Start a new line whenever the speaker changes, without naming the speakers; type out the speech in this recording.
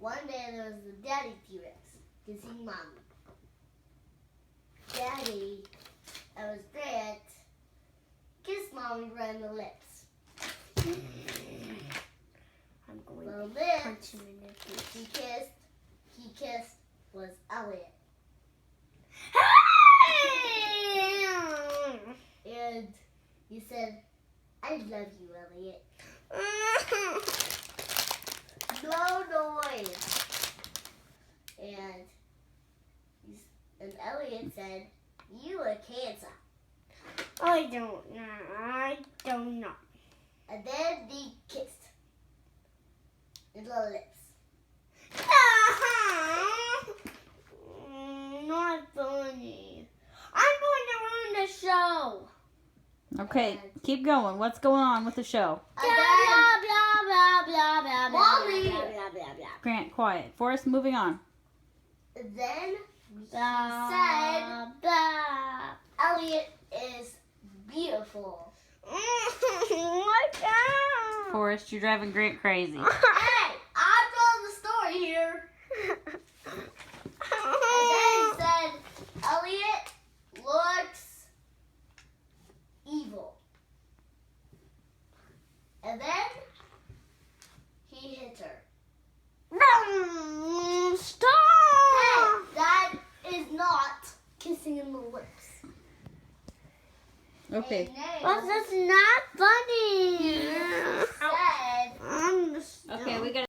one day there was a daddy T-Rex kissing mommy. Daddy, that was Grant, kissed mommy right in the lips.
I'm going
The
to
lips
punch him in the face.
he kissed was Elliot. And he said, I love you, Elliot. No noise. And Elliot said, you are cancer.
I don't know. I don't know.
And then they kissed. In the lips.
Not funny. I'm going to ruin the show.
Okay, keep going. What's going on with the show?
Blah, blah, blah, blah, blah, blah,
Mommy.
blah, blah, blah, blah.
Grant, quiet. Forrest, moving on.
Then he
Blah,
said,
blah.
Elliot is beautiful.
Look out.
Forrest, you're driving Grant crazy.
Hey, I'm telling the story here. And then he said, Elliot looks evil. And then he hit her.
Stop.
Hey, that is not kissing in the lips.
Okay.
And then
But that's not funny.
he said,
I'm
Okay, we got